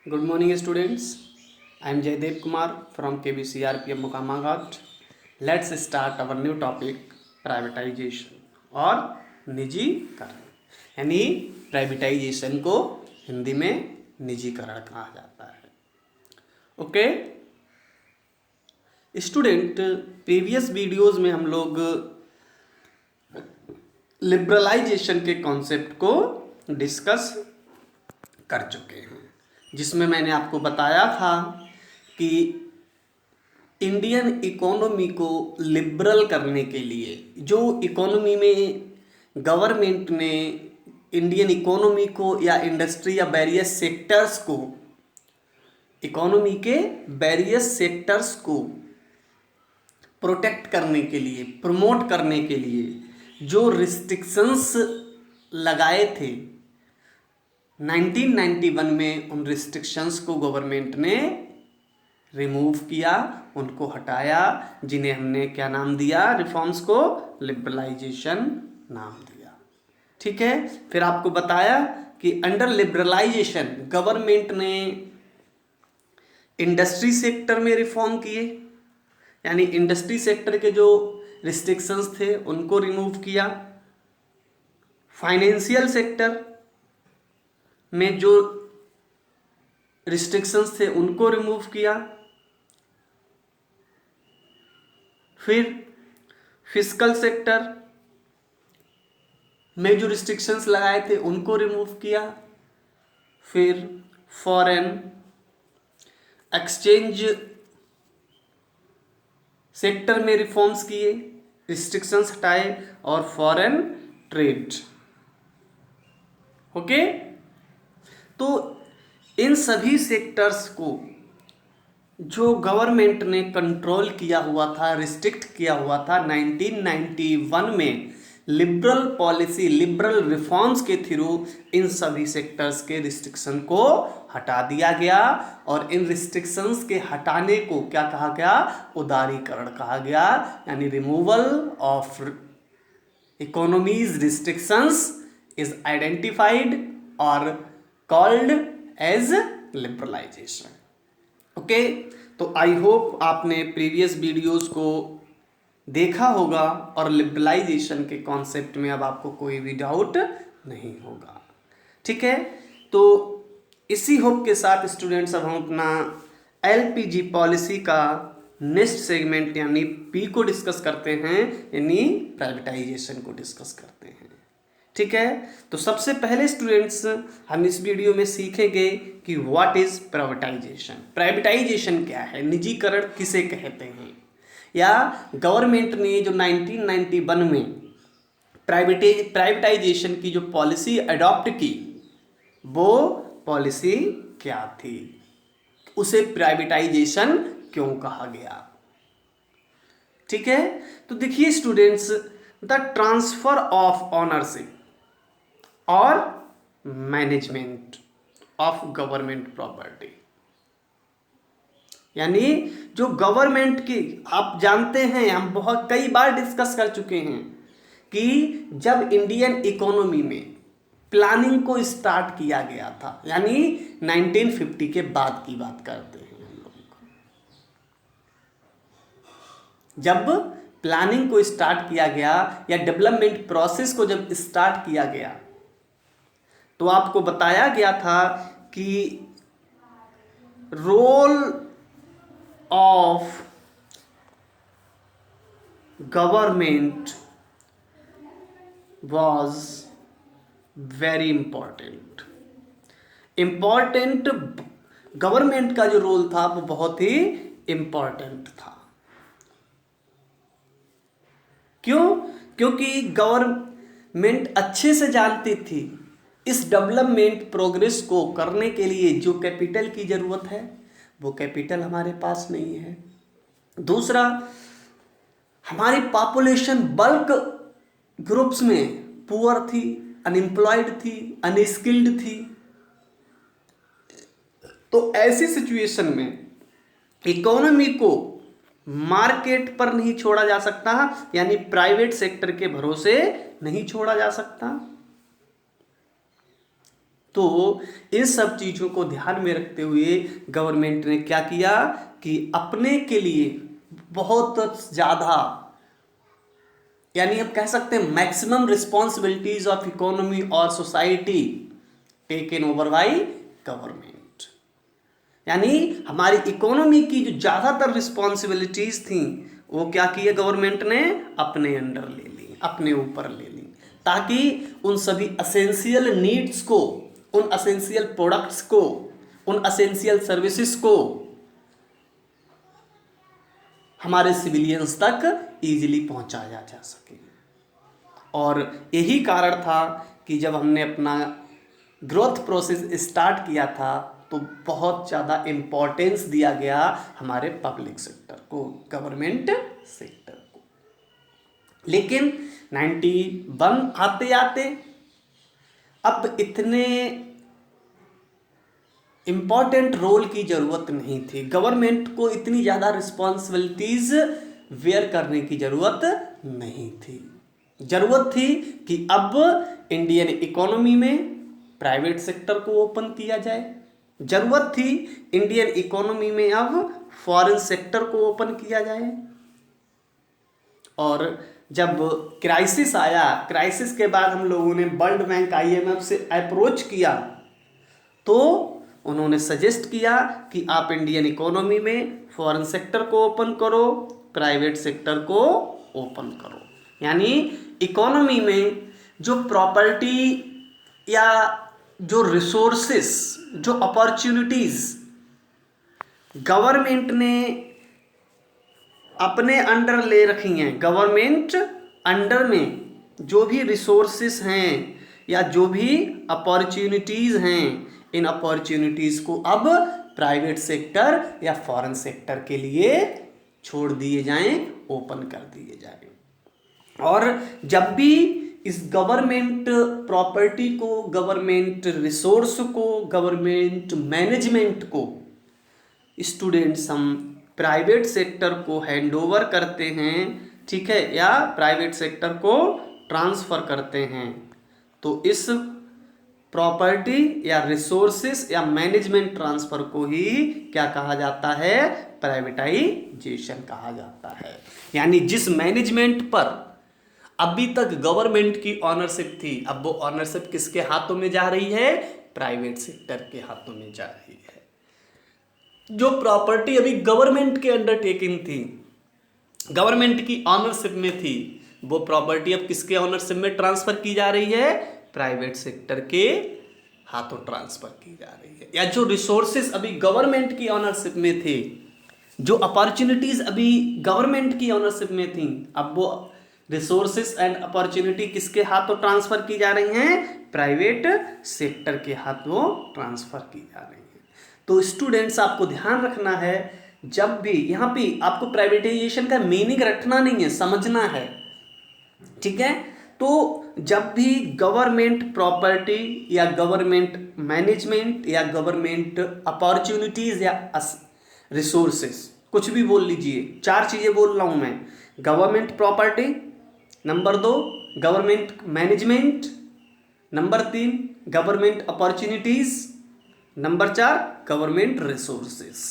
Good morning, students. I am Jaydev Kumar from KBCRPM Mukamaghat. Let's start our new topic, privatization और निजीकरण। यानी privatisation को हिंदी में निजीकरण कहा जाता है। ओके स्टूडेंट, प्रीवियस वीडियोस में हम लोग लिबरलाइजेशन के कॉन्सेप्ट को डिस्कस कर चुके हैं, जिसमें मैंने आपको बताया था कि इंडियन इकोनॉमी को लिबरल करने के लिए जो इकोनॉमी में गवर्नमेंट ने इंडियन इकोनॉमी को या इंडस्ट्री या वेरियस सेक्टर्स को इकोनॉमी के वेरियस सेक्टर्स को प्रोटेक्ट करने के लिए, प्रमोट करने के लिए जो रिस्ट्रिक्शंस लगाए थे 1991 में, उन रिस्ट्रिक्शंस को गवर्नमेंट ने रिमूव किया, उनको हटाया, जिन्हें हमने क्या नाम दिया? रिफॉर्म्स को लिबरलाइजेशन नाम दिया। ठीक है। फिर आपको बताया कि अंडर लिबरलाइजेशन गवर्नमेंट ने इंडस्ट्री सेक्टर में रिफॉर्म किए, यानी इंडस्ट्री सेक्टर के जो रिस्ट्रिक्शंस थे उनको रिमूव किया। फाइनेंशियल सेक्टर में जो रिस्ट्रिक्शंस थे उनको रिमूव किया। फिर फिस्कल सेक्टर में जो रिस्ट्रिक्शंस लगाए थे उनको रिमूव किया। फिर फॉरेन एक्सचेंज सेक्टर में रिफॉर्म्स किए, रिस्ट्रिक्शंस हटाए, और फॉरेन ट्रेड। ओके, तो इन सभी सेक्टर्स को जो गवर्नमेंट ने कंट्रोल किया हुआ था, रिस्ट्रिक्ट किया हुआ था 1991 में, लिबरल पॉलिसी, लिबरल रिफॉर्म्स के थ्रू इन सभी सेक्टर्स के रिस्ट्रिक्शन को हटा दिया गया। और इन रिस्ट्रिक्शंस के हटाने को क्या कहा गया? उदारीकरण कहा गया, यानी removal of economies restrictions is identified और कॉल्ड एज लिबरलाइजेशन। ओके, तो आई होप आपने प्रीवियस वीडियोस को देखा होगा और लिबरलाइजेशन के कॉन्सेप्ट में अब आपको कोई भी डाउट नहीं होगा। ठीक है, तो इसी होप के साथ स्टूडेंट्स अब हम अपना एलपीजी पॉलिसी का नेक्स्ट सेगमेंट यानी पी को डिस्कस करते हैं, यानी प्राइवेटाइजेशन को डिस्कस करते हैं। ठीक है, तो सबसे पहले स्टूडेंट्स हम इस वीडियो में सीखेंगे कि व्हाट इज प्राइवेटाइजेशन। प्राइवेटाइजेशन क्या है, निजीकरण किसे कहते हैं, या गवर्नमेंट ने जो 1991 में प्राइवेटाइजेशन की जो पॉलिसी अडॉप्ट की, वो पॉलिसी क्या थी, उसे प्राइवेटाइजेशन क्यों कहा गया। ठीक है, तो देखिए students, the transfer of ownership और मैनेजमेंट ऑफ गवर्नमेंट प्रॉपर्टी, यानी जो गवर्नमेंट की, आप जानते हैं, हम बहुत कई बार डिस्कस कर चुके हैं कि जब इंडियन इकोनॉमी में प्लानिंग को स्टार्ट किया गया था, यानी 1950 के बाद की बात करते हैं हम लोग, जब प्लानिंग को स्टार्ट किया गया या डेवलपमेंट प्रोसेस को जब स्टार्ट किया गया, तो आपको बताया गया था कि role of government was very important. Government का जो रोल था वो बहुत ही इंपॉर्टेंट था। क्यों? क्योंकि गवर्नमेंट अच्छे से जानती थी इस डेवलपमेंट प्रोग्रेस को करने के लिए जो कैपिटल की जरूरत है, वो कैपिटल हमारे पास नहीं है। दूसरा, हमारी पॉपुलेशन बल्क ग्रुप्स में पुअर थी, अनएम्प्लॉयड थी, अनस्किल्ड थी। तो ऐसी सिचुएशन में इकोनॉमी को मार्केट पर नहीं छोड़ा जा सकता, यानी प्राइवेट सेक्टर के भरोसे नहीं छोड़ा जा सकता। तो इन सब चीज़ों को ध्यान में रखते हुए गवर्नमेंट ने क्या किया कि अपने के लिए बहुत ज़्यादा, यानी हम कह सकते हैं मैक्सिमम रिस्पॉन्सिबिलिटीज ऑफ इकोनॉमी और society taken over by government. यानी हमारी इकोनॉमी की जो ज़्यादातर रिस्पॉन्सिबिलिटीज थी वो क्या किया गवर्नमेंट ने अपने अंडर ले ली, अपने ऊपर ले ली, ताकि उन सभी असेंशियल नीड्स को, उन असेंशियल प्रोडक्ट्स को, उन असेंशियल सर्विसेज को हमारे सिविलियंस तक इजीली पहुंचाया जा सके। और यही कारण था कि जब हमने अपना ग्रोथ प्रोसेस स्टार्ट किया था तो बहुत ज़्यादा इम्पोर्टेंस दिया गया हमारे पब्लिक सेक्टर को, गवर्नमेंट सेक्टर को। लेकिन 91 आते आते अब इतने इम्पॉर्टेंट रोल की ज़रूरत नहीं थी, गवर्नमेंट को इतनी ज़्यादा रिस्पॉन्सिबिलिटीज़ वेयर करने की ज़रूरत नहीं थी। ज़रूरत थी कि अब इंडियन इकोनॉमी में प्राइवेट सेक्टर को ओपन किया जाए, ज़रूरत थी इंडियन इकोनॉमी में अब फॉरेन सेक्टर को ओपन किया जाए। और जब क्राइसिस आया, क्राइसिस के बाद हम लोगों ने वर्ल्ड बैंक IMF से अप्रोच किया तो उन्होंने सजेस्ट किया कि आप इंडियन इकोनॉमी में फॉरेन सेक्टर को ओपन करो, प्राइवेट सेक्टर को ओपन करो। यानी इकोनॉमी में जो प्रॉपर्टी या जो रिसोर्सेस, जो अपॉर्चुनिटीज गवर्नमेंट ने अपने अंडर ले रखी हैं, गवर्नमेंट अंडर में जो भी रिसोर्सेस हैं या जो भी अपॉर्चुनिटीज हैं, इन अपॉर्चुनिटीज को अब प्राइवेट सेक्टर या फॉरेन सेक्टर के लिए छोड़ दिए जाएं, ओपन कर दिए जाएं। और जब भी इस गवर्नमेंट प्रॉपर्टी को, गवर्नमेंट रिसोर्स को, गवर्नमेंट मैनेजमेंट को स्टूडेंट्स हम प्राइवेट सेक्टर को हैंड ओवर करते हैं, ठीक है, या प्राइवेट सेक्टर को ट्रांसफ़र करते हैं, तो इस प्रॉपर्टी या रिसोर्सेस या मैनेजमेंट ट्रांसफ़र को ही क्या कहा जाता है, प्राइवेटाइजेशन कहा जाता है। यानी जिस मैनेजमेंट पर अभी तक गवर्नमेंट की ऑनरशिप थी, अब वो ऑनरशिप किसके हाथों में जा रही है, प्राइवेट सेक्टर के हाथों में जा रही है। जो प्रॉपर्टी अभी गवर्नमेंट के अंडरटेकिंग थी, गवर्नमेंट की ऑनरशिप में थी, वो प्रॉपर्टी अब किसके ऑनरशिप में ट्रांसफर की जा रही है, प्राइवेट सेक्टर के हाथों ट्रांसफर की जा रही है। या जो रिसोर्सेस अभी गवर्नमेंट की ऑनरशिप में थे, जो अपॉर्चुनिटीज अभी गवर्नमेंट की ऑनरशिप में थी, अब वो रिसोर्सेस एंड अपॉर्चुनिटी किसके हाथों ट्रांसफर की जा रही हैं, प्राइवेट सेक्टर के हाथों ट्रांसफर की जा रही हैं। तो स्टूडेंट्स आपको ध्यान रखना है, जब भी यहाँ पे आपको प्राइवेटाइजेशन का मीनिंग रखना नहीं है, समझना है, ठीक है। तो जब भी गवर्नमेंट प्रॉपर्टी या गवर्नमेंट मैनेजमेंट या गवर्नमेंट अपॉर्चुनिटीज या रिसोर्सेस, कुछ भी बोल लीजिए, 4 चीज़ें बोल रहा हूँ मैं, government property, number 2 government management, number 3 government opportunities, number 4 government resources.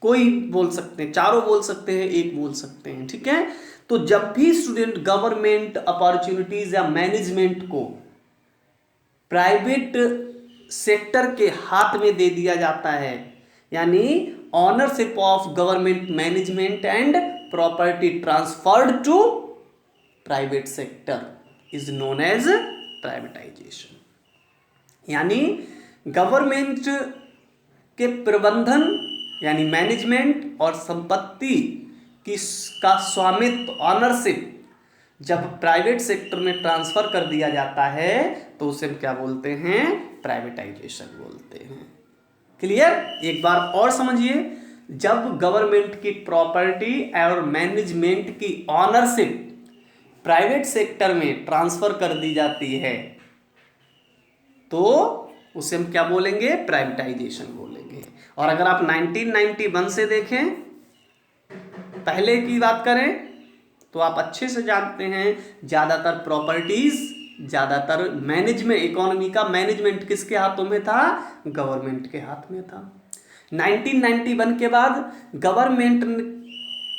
कोई बोल सकते हैं, चारों बोल सकते हैं, एक बोल सकते हैं, ठीक है। तो जब भी स्टूडेंट गवर्नमेंट अपॉर्चुनिटीज या मैनेजमेंट को प्राइवेट सेक्टर के हाथ में दे दिया जाता है, यानी ownership of government management and property transferred to private sector is known as privatisation. यानी गवर्नमेंट के प्रबंधन यानी मैनेजमेंट और संपत्ति की का स्वामित्व, ऑनरशिप जब प्राइवेट सेक्टर में ट्रांसफर कर दिया जाता है तो उसे हम क्या बोलते हैं, प्राइवेटाइजेशन बोलते हैं। क्लियर? एक बार और समझिए, जब गवर्नमेंट की प्रॉपर्टी और मैनेजमेंट की ऑनरशिप प्राइवेट सेक्टर में ट्रांसफर कर दी जाती है तो उसे हम क्या बोलेंगे, प्राइवेटाइजेशन बोलेंगे। और अगर आप 1991 से देखें, पहले की बात करें, तो आप अच्छे से जानते हैं ज़्यादातर प्रॉपर्टीज ज़्यादातर मैनेजमेंट, इकोनॉमी का मैनेजमेंट किसके हाथों में था? गवर्नमेंट के हाथ में था। 1991 के बाद गवर्नमेंट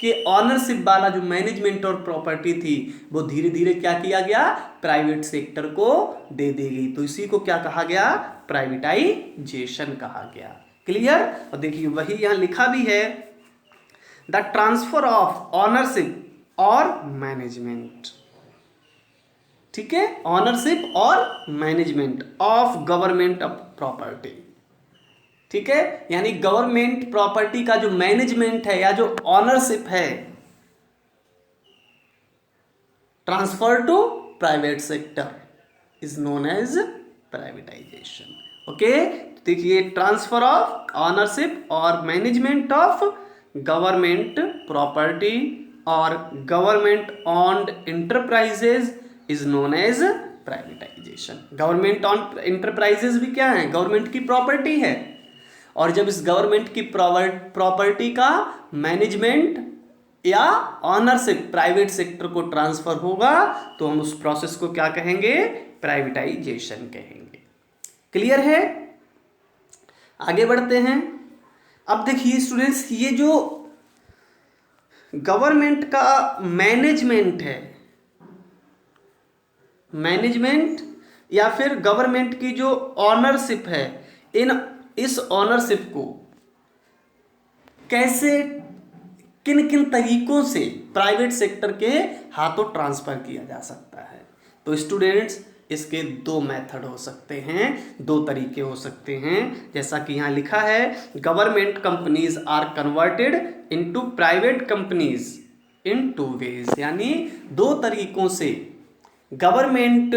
के ऑनरशिप वाला जो मैनेजमेंट और प्रॉपर्टी थी वो धीरे धीरे क्या किया गया? प्राइवेट सेक्टर को दे दी गई। तो इसी को क्या कहा गया? प्राइवेटाइजेशन कहा गया। क्लियर? और देखिए वही यहाँ लिखा भी है, द ट्रांसफर ऑफ ऑनरशिप और मैनेजमेंट। ठीक है, ऑनरशिप और management of government of property. ठीक है, यानी गवर्नमेंट प्रॉपर्टी का जो मैनेजमेंट है या जो ऑनरशिप है, transfer to private sector is known as privatisation. Okay, देखिए ट्रांसफर ऑफ ऑनरशिप और मैनेजमेंट ऑफ गवर्नमेंट प्रॉपर्टी और government owned enterprises is known as privatisation. Government on enterprises भी क्या है? गवर्नमेंट की प्रॉपर्टी है, और जब इस गवर्नमेंट की प्रॉपर्टी का मैनेजमेंट या ऑनरशिप प्राइवेट सेक्टर को ट्रांसफर होगा तो हम उस प्रोसेस को क्या कहेंगे? प्राइवेटाइजेशन कहेंगे। क्लियर है? आगे बढ़ते हैं। अब देखिए स्टूडेंट्स, ये जो गवर्नमेंट का मैनेजमेंट है, मैनेजमेंट या फिर गवर्नमेंट की जो ऑनरशिप है, इस ऑनरशिप को कैसे, किन किन तरीकों से प्राइवेट सेक्टर के हाथों ट्रांसफर किया जा सकता है? तो स्टूडेंट्स इसके दो मेथड हो सकते हैं, दो तरीके हो सकते हैं। जैसा कि यहाँ लिखा है, government companies are converted into private companies in 2 ways. यानी दो तरीकों से गवर्नमेंट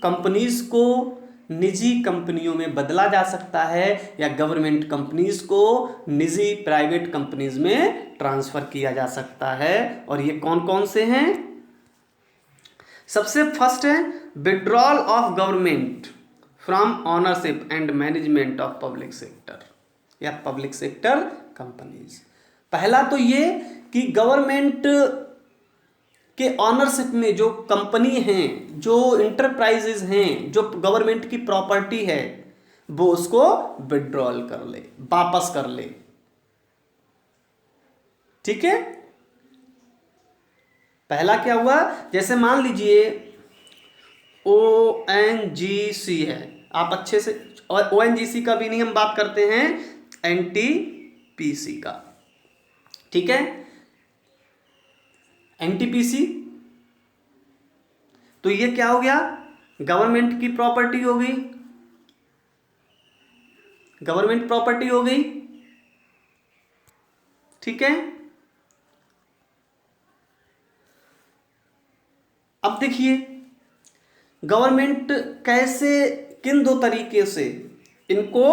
कंपनीज को निजी कंपनियों में बदला जा सकता है या गवर्नमेंट कंपनीज को निजी प्राइवेट कंपनीज में ट्रांसफर किया जा सकता है। और ये कौन कौन से हैं? सबसे फर्स्ट है withdrawal of government from ownership and management of public sector या पब्लिक सेक्टर कंपनीज। पहला तो ये कि गवर्नमेंट के ऑनरशिप में जो कंपनी हैं, जो इंटरप्राइजेज हैं, जो गवर्नमेंट की प्रॉपर्टी है, वो उसको विड्रॉल कर ले, वापस कर ले। ठीक है, पहला क्या हुआ? जैसे मान लीजिए ONGC है, आप अच्छे से, और ONGC का भी नहीं हम बात करते हैं, NTPC का। ठीक है, NTPC तो ये क्या हो गया? गवर्नमेंट की प्रॉपर्टी हो गई, गवर्नमेंट प्रॉपर्टी हो गई। ठीक है, अब देखिए गवर्नमेंट कैसे, किन दो तरीके से इनको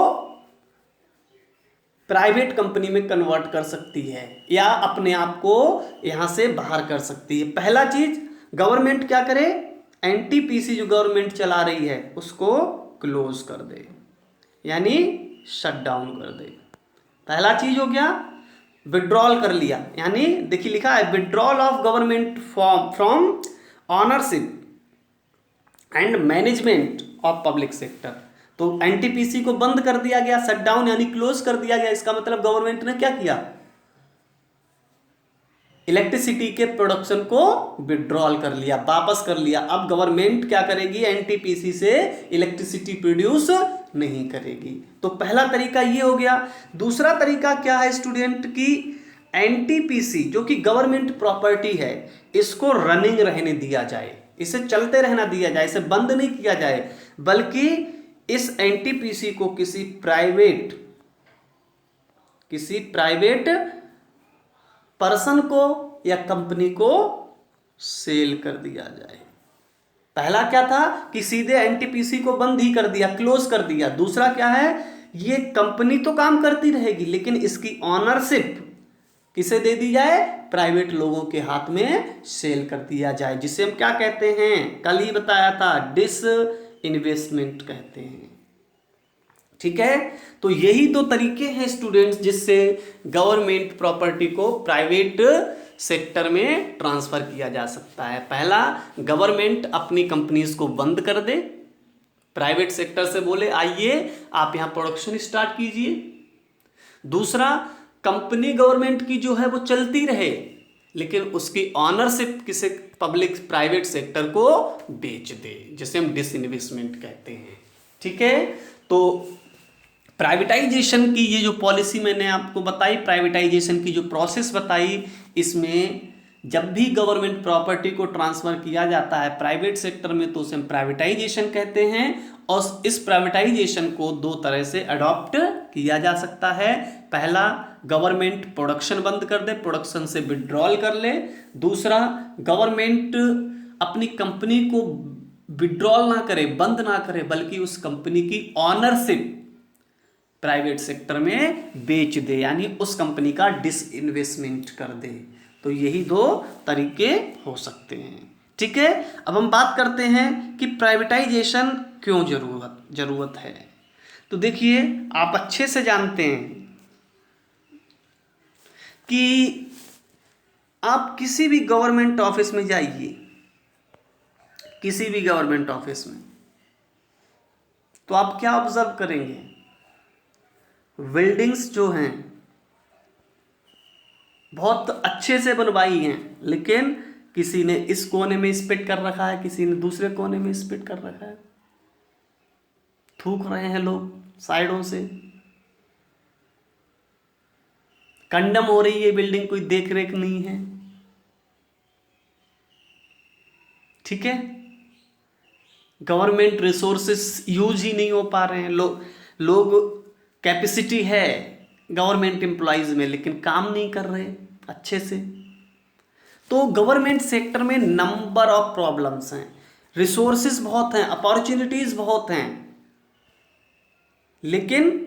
प्राइवेट कंपनी में कन्वर्ट कर सकती है या अपने आप को यहां से बाहर कर सकती है। पहला चीज गवर्नमेंट क्या करे? NTPC जो गवर्नमेंट चला रही है उसको क्लोज कर दे, यानी शट डाउन कर दे। पहला चीज हो गया, विड्रॉल कर लिया, यानी देखिए लिखा है withdrawal of government from ownership and management of public sector. तो NTPC को बंद कर दिया गया, शट डाउन यानी क्लोज कर दिया गया। इसका मतलब गवर्नमेंट ने क्या किया? इलेक्ट्रिसिटी के प्रोडक्शन को विड्रॉल कर लिया, वापस कर लिया। अब गवर्नमेंट क्या करेगी? NTPC से इलेक्ट्रिसिटी प्रोड्यूस नहीं करेगी। तो पहला तरीका ये हो गया। दूसरा तरीका क्या है स्टूडेंट की? NTPC जो कि गवर्नमेंट प्रॉपर्टी है, इसको रनिंग रहने दिया जाए, इसे चलते रहना दिया जाए, इसे बंद नहीं किया जाए, बल्कि इस NTPC को किसी प्राइवेट पर्सन को या कंपनी को सेल कर दिया जाए। पहला क्या था कि सीधे NTPC को बंद ही कर दिया, क्लोज कर दिया। दूसरा क्या है? ये कंपनी तो काम करती रहेगी लेकिन इसकी ऑनरशिप किसे दे दी जाए? प्राइवेट लोगों के हाथ में सेल कर दिया जाए, जिसे हम क्या कहते हैं? कल ही बताया था, डिस इन्वेस्टमेंट कहते हैं। ठीक है, तो यही दो तरीके हैं स्टूडेंट्स जिससे गवर्नमेंट प्रॉपर्टी को प्राइवेट सेक्टर में ट्रांसफ़र किया जा सकता है। पहला, गवर्नमेंट अपनी कंपनीज को बंद कर दे, प्राइवेट सेक्टर से बोले आइए आप यहाँ प्रोडक्शन स्टार्ट कीजिए। दूसरा, कंपनी गवर्नमेंट की जो है वो चलती रहे, लेकिन उसकी ऑनरशिप किसी पब्लिक प्राइवेट सेक्टर को बेच दे, जिसे हम डिसइन्वेस्टमेंट कहते हैं। ठीक है, तो प्राइवेटाइजेशन की ये जो पॉलिसी मैंने आपको बताई, प्राइवेटाइजेशन की जो प्रोसेस बताई, इसमें जब भी गवर्नमेंट प्रॉपर्टी को ट्रांसफ़र किया जाता है प्राइवेट सेक्टर में तो उसे हम प्राइवेटाइजेशन कहते हैं। और इस प्राइवेटाइजेशन को दो तरह से अडॉप्ट किया जा सकता है। पहला, गवर्नमेंट प्रोडक्शन बंद कर दे, प्रोडक्शन से विड्रॉल कर ले। दूसरा, गवर्नमेंट अपनी कंपनी को विड्रॉल ना करे, बंद ना करे, बल्कि उस कंपनी की ऑनरशिप प्राइवेट सेक्टर में बेच दे, यानी उस कंपनी का डिसइन्वेस्टमेंट कर दे। तो यही दो तरीके हो सकते हैं। ठीक है, अब हम बात करते हैं कि प्राइवेटाइजेशन क्यों जरूरत है। तो देखिए, आप अच्छे से जानते हैं कि आप किसी भी गवर्नमेंट ऑफिस में जाइए, किसी भी गवर्नमेंट ऑफिस में, तो आप क्या ऑब्जर्व करेंगे, बिल्डिंग्स जो हैं बहुत अच्छे से बनवाई हैं, लेकिन किसी ने इस कोने में स्पिट कर रखा है, किसी ने दूसरे कोने में स्पिट कर रखा है, थूक रहे हैं लोग साइडों से, कंडम हो रही है बिल्डिंग, कोई देख रेख नहीं है। ठीक है, गवर्नमेंट रिसोर्सेस यूज ही नहीं हो पा रहे हैं, लोग कैपेसिटी है गवर्नमेंट एम्प्लॉयज में, लेकिन काम नहीं कर रहे अच्छे से। तो गवर्नमेंट सेक्टर में नंबर ऑफ प्रॉब्लम्स हैं, रिसोर्सेज बहुत हैं, अपॉर्चुनिटीज बहुत हैं, लेकिन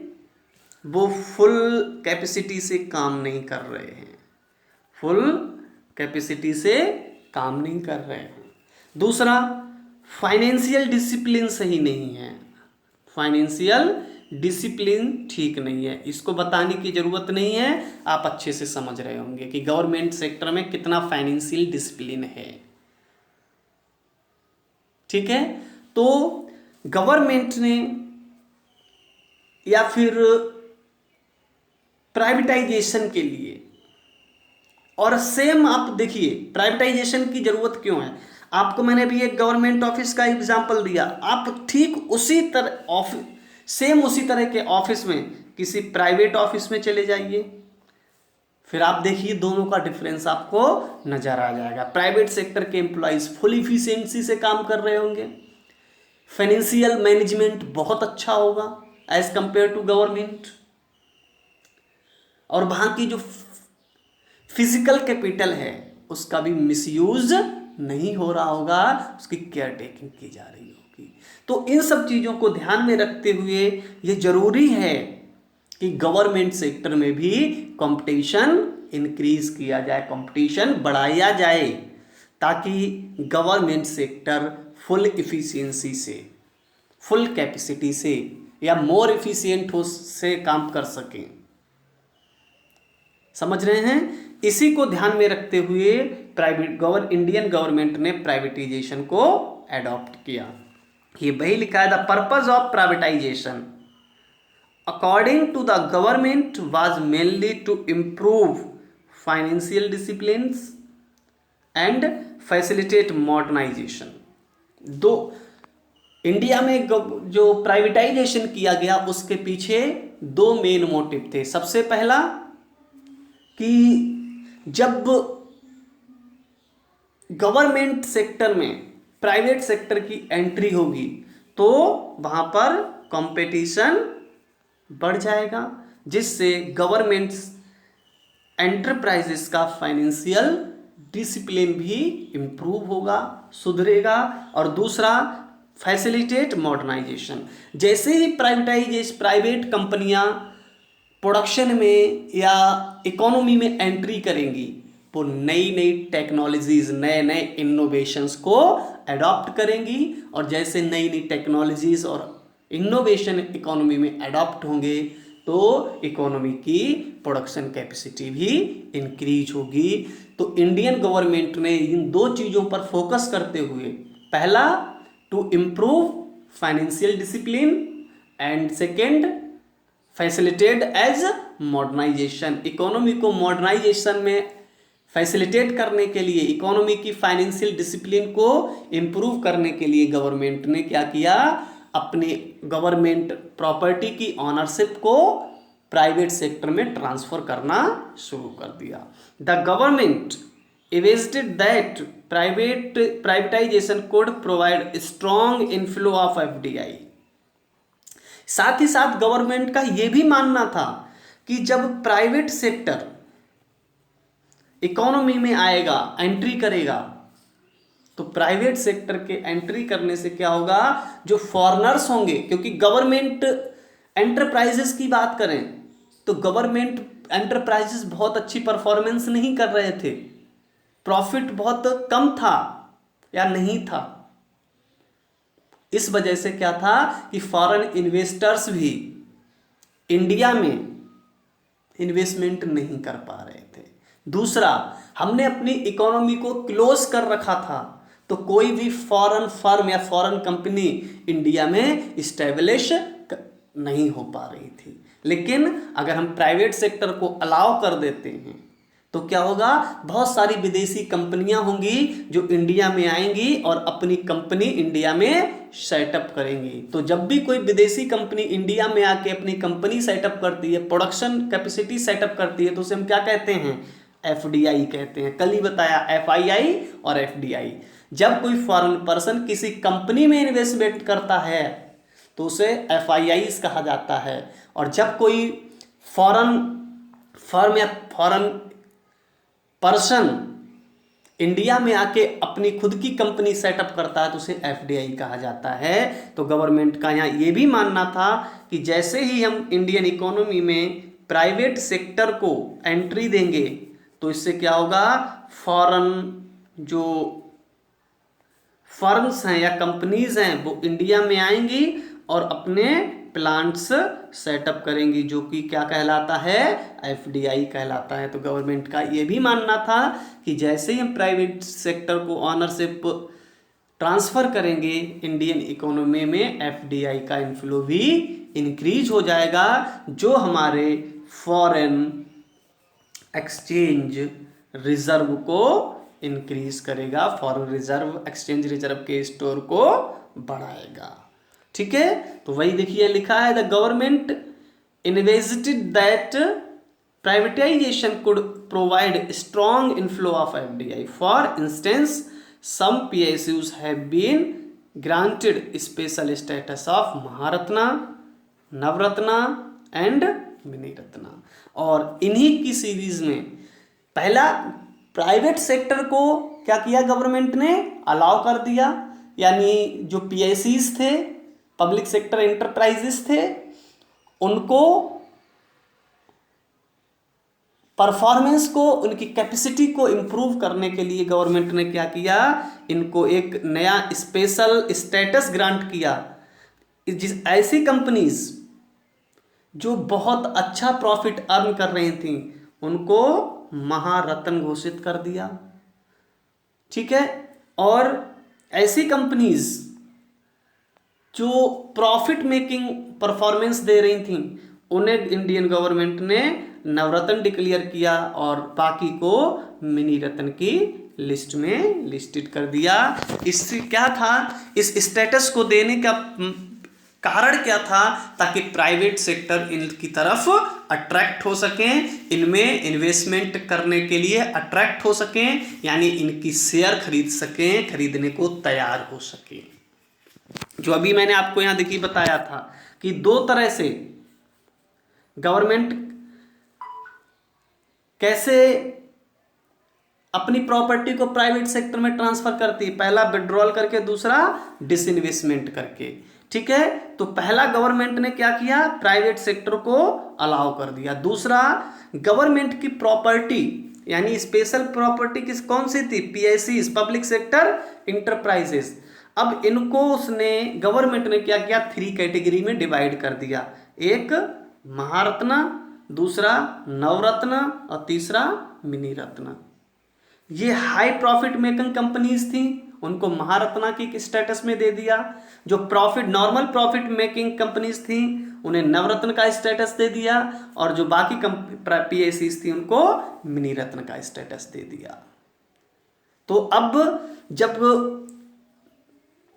वो फुल कैपेसिटी से काम नहीं कर रहे हैं, फुल कैपेसिटी से काम नहीं कर रहे हैं। दूसरा, फाइनेंशियल डिसिप्लिन सही नहीं है, फाइनेंशियल डिसिप्लिन ठीक नहीं है। इसको बताने की ज़रूरत नहीं है, आप अच्छे से समझ रहे होंगे कि गवर्नमेंट सेक्टर में कितना फाइनेंशियल डिसिप्लिन है। ठीक है, तो गवर्नमेंट ने या फिर प्राइवेटाइजेशन के लिए, और सेम आप देखिए प्राइवेटाइजेशन की ज़रूरत क्यों है। आपको मैंने अभी एक गवर्नमेंट ऑफिस का एग्जाम्पल दिया, आप ठीक उसी तरह सेम उसी तरह के ऑफिस में किसी प्राइवेट ऑफिस में चले जाइए, फिर आप देखिए दोनों का डिफरेंस आपको नजर आ जाएगा। प्राइवेट सेक्टर के एम्प्लॉयज फुल इफिशिएंसी से काम कर रहे होंगे, फाइनेंशियल मैनेजमेंट बहुत अच्छा होगा एज कंपेयर टू गवर्नमेंट, और वहां की जो फिजिकल कैपिटल है उसका भी मिसयूज नहीं हो रहा होगा, उसकी केयर टेकिंग की जा रही होगी। तो इन सब चीज़ों को ध्यान में रखते हुए ये जरूरी है कि गवर्नमेंट सेक्टर में भी कंपटीशन इंक्रीज किया जाए, कंपटीशन बढ़ाया जाए, ताकि गवर्नमेंट सेक्टर फुल इफिशिएंसी से, फुल कैपेसिटी से या मोर इफिशिएंट हो से काम कर सकें। समझ रहे हैं? इसी को ध्यान में रखते हुए इंडियन गवर्नमेंट ने प्राइवेटाइजेशन को एडॉप्ट किया। ये वही लिखा है, the purpose of privatisation according to the government was mainly to improve financial discipline and facilitate modernisation. दो इंडिया में जो प्राइवेटाइजेशन किया गया उसके पीछे दो मेन मोटिव थे। सबसे पहला कि जब गवर्नमेंट सेक्टर में प्राइवेट सेक्टर की एंट्री होगी तो वहाँ पर कंपटीशन बढ़ जाएगा, जिससे गवर्नमेंट एंटरप्राइजेस का फाइनेंशियल डिसिप्लिन भी इम्प्रूव होगा, सुधरेगा। और दूसरा, फैसिलिटेट मॉडर्नाइजेशन। जैसे ही प्राइवेट कंपनियां प्रोडक्शन में या इकोनॉमी में एंट्री करेंगी, वो नई नई टेक्नोलॉजीज, नए नए इनोवेशंस को अडॉप्ट करेंगी, और जैसे नई नई टेक्नोलॉजीज और इनोवेशन इकोनॉमी में अडॉप्ट होंगे तो इकोनॉमी की प्रोडक्शन कैपेसिटी भी इंक्रीज होगी। तो इंडियन गवर्नमेंट ने इन दो चीज़ों पर फोकस करते हुए, पहला to improve financial discipline and second facilitate as modernisation. Economy को मॉडर्नाइजेशन में फैसिलिटेट करने के लिए, इकोनॉमी की फाइनेंशियल डिसिप्लिन को इम्प्रूव करने के लिए गवर्नमेंट ने क्या किया, अपनी गवर्नमेंट प्रॉपर्टी की ऑनरशिप को प्राइवेट सेक्टर में ट्रांसफर करना शुरू कर दिया। The government divested that privatization could provide strong inflow of FDI. साथ ही साथ गवर्नमेंट का यह भी मानना था कि जब प्राइवेट सेक्टर इकोनॉमी में आएगा, एंट्री करेगा, तो प्राइवेट सेक्टर के एंट्री करने से क्या होगा, जो फॉरेनर्स होंगे, क्योंकि गवर्नमेंट एंटरप्राइजेस की बात करें तो गवर्नमेंट एंटरप्राइजेस बहुत अच्छी परफॉर्मेंस नहीं कर रहे थे, प्रॉफिट बहुत कम था या नहीं था। इस वजह से क्या था कि फॉरेन इन्वेस्टर्स भी इंडिया में इन्वेस्टमेंट नहीं कर पा रहे थे। दूसरा, हमने अपनी इकोनॉमी को क्लोज कर रखा था, तो कोई भी फॉरेन फर्म या फॉरेन कंपनी इंडिया में इस्टेब्लिश नहीं हो पा रही थी। लेकिन अगर हम प्राइवेट सेक्टर को अलाउ कर देते हैं तो क्या होगा, बहुत सारी विदेशी कंपनियां होंगी जो इंडिया में आएंगी और अपनी कंपनी इंडिया में सेटअप करेंगी। तो जब भी कोई विदेशी कंपनी इंडिया में आके अपनी कंपनी सेटअप करती है, प्रोडक्शन कैपेसिटी सेटअप करती है, तो उसे हम क्या कहते हैं, एफडीआई कहते हैं। कल ही बताया, एफआईआई और एफडीआई। जब कोई फॉरेन पर्सन किसी कंपनी में इन्वेस्टमेंट करता है तो उसे एफआईआई कहा जाता है, और जब कोई फॉरेन फर्म या फॉरेन पर्सन इंडिया में आके अपनी खुद की कंपनी सेटअप करता है तो उसे एफडीआई कहा जाता है। तो गवर्नमेंट का यहाँ ये भी मानना था कि जैसे ही हम इंडियन इकोनॉमी में प्राइवेट सेक्टर को एंट्री देंगे तो इससे क्या होगा, फॉरेन जो फर्म्स हैं या कंपनीज हैं वो इंडिया में आएंगी और अपने प्लांट्स सेटअप करेंगी, जो कि क्या कहलाता है, एफडीआई कहलाता है। तो गवर्नमेंट का ये भी मानना था कि जैसे ही हम प्राइवेट सेक्टर को ऑनरशिप ट्रांसफर करेंगे इंडियन इकोनॉमी में, एफडीआई का इनफ्लो भी इंक्रीज हो जाएगा, जो हमारे फॉरेन एक्सचेंज रिजर्व को इंक्रीज करेगा, फॉरेन रिजर्व एक्सचेंज रिजर्व के स्टोर को बढ़ाएगा। ठीक है, तो वही देखिए लिखा है, the government invested that privatisation could provide strong inflow of FDI. For instance, some PSUs have been granted special status of Maharatna, Navratna and mini Ratna. और इन्हीं की सीरीज में पहला प्राइवेट सेक्टर को क्या किया, गवर्नमेंट ने अलाउ कर दिया, यानी जो पीएसईज थे, पब्लिक सेक्टर एंटरप्राइजेस थे, उनको परफॉर्मेंस को, उनकी कैपेसिटी को इम्प्रूव करने के लिए गवर्नमेंट ने क्या किया, इनको एक नया स्पेशल स्टेटस ग्रांट किया। जिस ऐसी कंपनीज जो बहुत अच्छा प्रॉफिट अर्न कर रही थी उनको महारत्न घोषित कर दिया। ठीक है, और ऐसी कंपनीज जो प्रॉफिट मेकिंग परफॉर्मेंस दे रही थी उन्हें इंडियन गवर्नमेंट ने नवरत्न डिक्लेयर किया और बाकी को मिनी रत्न की लिस्ट में लिस्टेड कर दिया। इससे क्या था, इस स्टेटस को देने का कारण क्या था, ताकि प्राइवेट सेक्टर इनकी तरफ अट्रैक्ट हो सकें, इनमें इन्वेस्टमेंट करने के लिए अट्रैक्ट हो सकें, यानी इनकी शेयर खरीद सकें, खरीदने को तैयार हो सकें। जो अभी मैंने आपको यहाँ देखिए बताया था कि दो तरह से गवर्नमेंट कैसे अपनी प्रॉपर्टी को प्राइवेट सेक्टर में ट्रांसफर करती है, पहला विड्रॉल करके, दूसरा डिसइन्वेस्टमेंट करके। ठीक है, तो पहला गवर्नमेंट ने क्या किया, प्राइवेट सेक्टर को अलाउ कर दिया। दूसरा, गवर्नमेंट की प्रॉपर्टी यानी स्पेशल प्रॉपर्टी किस कौन सी थी, पीएसईज, पब्लिक सेक्टर इंटरप्राइजेस। अब इनको उसने गवर्नमेंट ने क्या किया, 3 कैटेगरी में डिवाइड कर दिया। एक महारत्न, दूसरा नवरत्न और तीसरा मिनी रत्न। ये हाई प्रॉफिट मेकिंग कंपनीज थी, उनको महारत्ना की स्टेटस में दे दिया। जो नॉर्मल प्रॉफिट मेकिंग कंपनीज थी उन्हें नवरत्न का स्टेटस दे दिया, और जो बाकी पीएससीज थी उनको मिनी रत्न का स्टेटस दे दिया। तो अब जब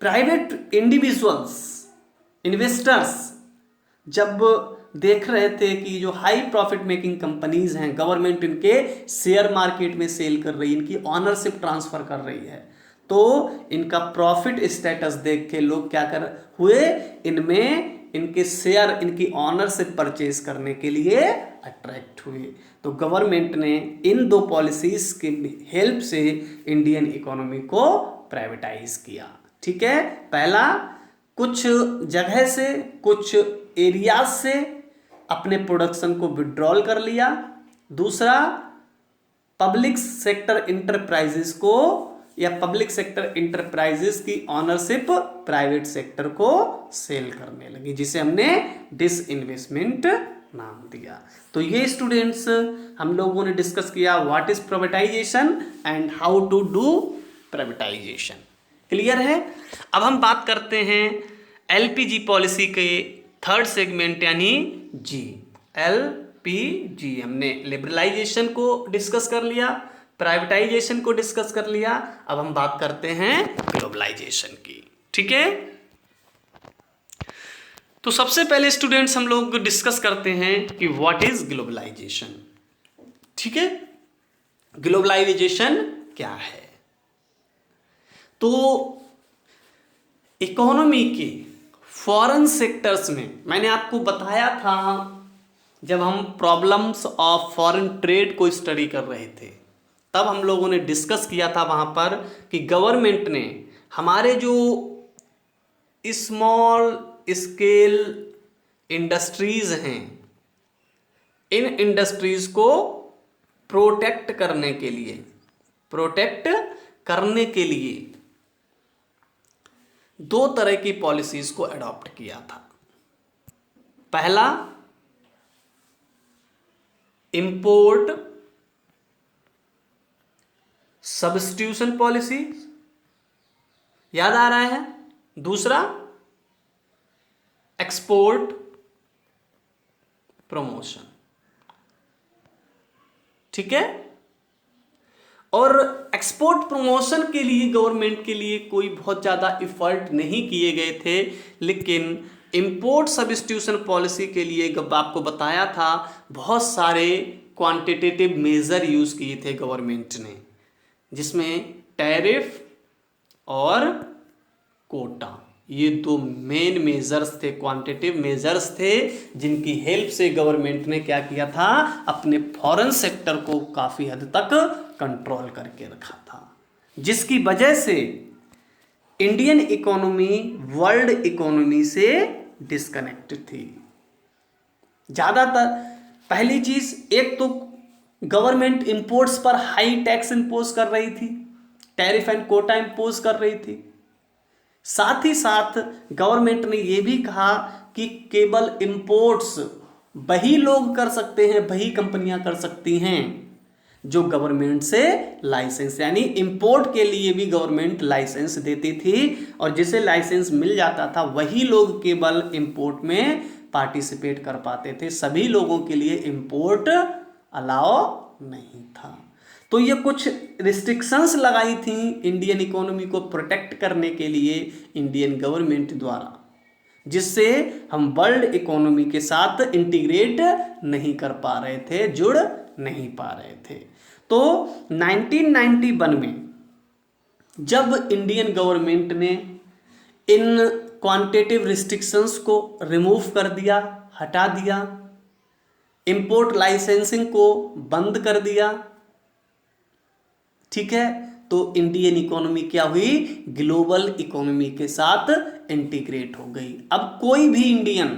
प्राइवेट इंडिविजुअल्स, इन्वेस्टर्स जब देख रहे थे कि जो हाई प्रॉफिट मेकिंग कंपनीज हैं, गवर्नमेंट इनके शेयर मार्केट में सेल कर रही है, इनकी ऑनरशिप ट्रांसफर कर रही है, तो इनका प्रॉफिट स्टेटस देख के लोग क्या कर हुए, इनमें इनके शेयर, इनकी ऑनरशिप परचेज करने के लिए अट्रैक्ट हुए। तो गवर्नमेंट ने इन दो पॉलिसीज के हेल्प से इंडियन इकोनॉमी को प्राइवेटाइज किया। ठीक है, पहला कुछ जगह से, कुछ एरियाज से अपने प्रोडक्शन को विड्रॉल कर लिया। दूसरा, पब्लिक सेक्टर इंटरप्राइजेस को या पब्लिक सेक्टर इंटरप्राइजेस की ऑनरशिप प्राइवेट सेक्टर को सेल करने लगी, जिसे हमने डिसइन्वेस्टमेंट नाम दिया। तो ये स्टूडेंट्स हम लोगों ने डिस्कस किया what is privatisation and how to do privatisation. Clear है? अब हम बात करते हैं एलपीजी पॉलिसी के थर्ड सेगमेंट यानी जी, एलपीजी। हमने लिबरलाइजेशन को डिस्कस कर लिया, प्राइवेटाइजेशन को डिस्कस कर लिया, अब हम बात करते हैं ग्लोबलाइजेशन की। ठीक है, तो सबसे पहले स्टूडेंट्स हम लोग डिस्कस करते हैं कि व्हाट इज ग्लोबलाइजेशन। ठीक है, ग्लोबलाइजेशन क्या है? तो इकोनॉमी के फॉरेन सेक्टर्स में मैंने आपको बताया था, जब हम प्रॉब्लम्स ऑफ फॉरेन ट्रेड को स्टडी कर रहे थे तब हम लोगों ने डिस्कस किया था वहाँ पर कि गवर्नमेंट ने हमारे जो स्मॉल स्केल इंडस्ट्रीज हैं, इन इंडस्ट्रीज को प्रोटेक्ट करने के लिए दो तरह की पॉलिसीज को अडॉप्ट किया था। पहला, इंपोर्ट सब्स्टिट्यूशन पॉलिसी, याद आ रहा है? दूसरा, एक्सपोर्ट प्रमोशन। ठीक है, और एक्सपोर्ट प्रमोशन के लिए गवर्नमेंट के लिए कोई बहुत ज़्यादा इफर्ट नहीं किए गए थे, लेकिन इंपोर्ट सब्स्टिट्यूशन पॉलिसी के लिए आपको बताया था बहुत सारे क्वांटिटेटिव मेजर यूज़ किए थे गवर्नमेंट ने, जिसमें टैरिफ और कोटा, ये दो मेन मेजर्स थे, क्वांटिटेटिव मेजर्स थे, जिनकी हेल्प से गवर्नमेंट ने क्या किया था, अपने फॉरेन सेक्टर को काफ़ी हद तक कंट्रोल करके रखा था, जिसकी वजह से इंडियन इकोनॉमी वर्ल्ड इकोनॉमी से डिस्कनेक्टेड थी। ज़्यादातर पहली चीज़, एक तो गवर्नमेंट इंपोर्ट्स पर हाई टैक्स इंपोज कर रही थी, टैरिफ एंड कोटा इंपोज कर रही थी। साथ ही साथ गवर्नमेंट ने यह भी कहा कि केवल इंपोर्ट्स वही लोग कर सकते हैं, वही कंपनियां कर सकती हैं जो गवर्नमेंट से लाइसेंस, यानी इंपोर्ट के लिए भी गवर्नमेंट लाइसेंस देती थी, और जिसे लाइसेंस मिल जाता था वही लोग केवल इंपोर्ट में पार्टिसिपेट कर पाते थे, सभी लोगों के लिए इंपोर्ट अलाउ नहीं था। तो ये कुछ रिस्ट्रिक्शंस लगाई थी इंडियन इकोनॉमी को प्रोटेक्ट करने के लिए इंडियन गवर्नमेंट द्वारा, जिससे हम वर्ल्ड इकोनॉमी के साथ इंटीग्रेट नहीं कर पा रहे थे, जुड़ नहीं पा रहे थे। तो 1991 में जब इंडियन गवर्नमेंट ने इन क्वांटिटेटिव रिस्ट्रिक्शंस को रिमूव कर दिया, हटा दिया, इंपोर्ट लाइसेंसिंग को बंद कर दिया, ठीक है, तो इंडियन इकोनॉमी क्या हुई, ग्लोबल इकोनॉमी के साथ इंटीग्रेट हो गई। अब कोई भी इंडियन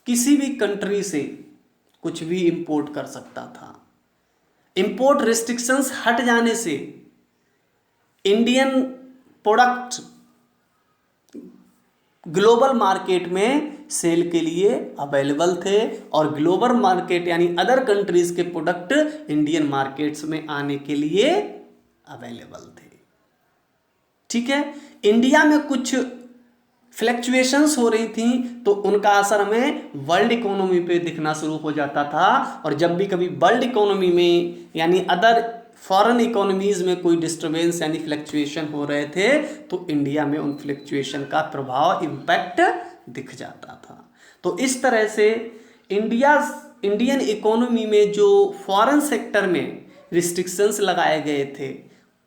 किसी भी कंट्री से कुछ भी इंपोर्ट कर सकता था। इंपोर्ट रिस्ट्रिक्शंस हट जाने से इंडियन प्रोडक्ट ग्लोबल मार्केट में सेल के लिए अवेलेबल थे और ग्लोबल मार्केट यानी अदर कंट्रीज के प्रोडक्ट इंडियन मार्केट्स में आने के लिए अवेलेबल थे। ठीक है, इंडिया में कुछ फ्लैक्चुएशंस हो रही थी तो उनका असर हमें वर्ल्ड इकोनॉमी पे दिखना शुरू हो जाता था, और जब भी कभी वर्ल्ड इकोनॉमी में यानी अदर फॉरेन इकोनॉमीज में कोई डिस्टर्बेंस यानी फ्लैक्चुएशन हो रहे थे तो इंडिया में उन फ्लैक्चुएशन का प्रभाव इम्पैक्ट दिख जाता था। तो इस तरह से इंडियन इकोनॉमी में जो फॉरेन सेक्टर में रिस्ट्रिक्शंस लगाए गए थे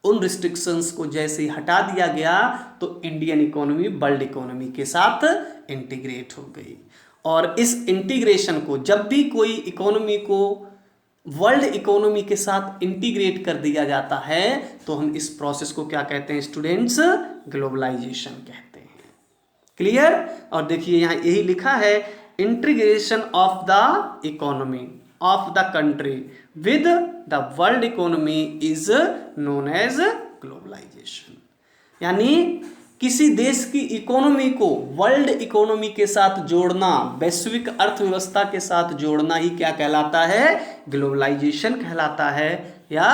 उन रिस्ट्रिक्शंस को जैसे ही हटा दिया गया तो इंडियन इकोनॉमी वर्ल्ड इकोनॉमी के साथ इंटीग्रेट हो गई। और इस इंटीग्रेशन को जब भी कोई इकोनॉमी को वर्ल्ड इकोनॉमी के साथ इंटीग्रेट कर दिया जाता है तो हम इस प्रोसेस को क्या कहते हैं स्टूडेंट्स? ग्लोबलाइजेशन कहते हैं। क्लियर? और देखिए यहाँ यही लिखा है, integration of the economy of the country with the world economy is known as globalisation. यानी किसी देश की इकोनॉमी को वर्ल्ड इकोनॉमी के साथ जोड़ना, वैश्विक अर्थव्यवस्था के साथ जोड़ना ही क्या कहलाता है? ग्लोबलाइजेशन कहलाता है या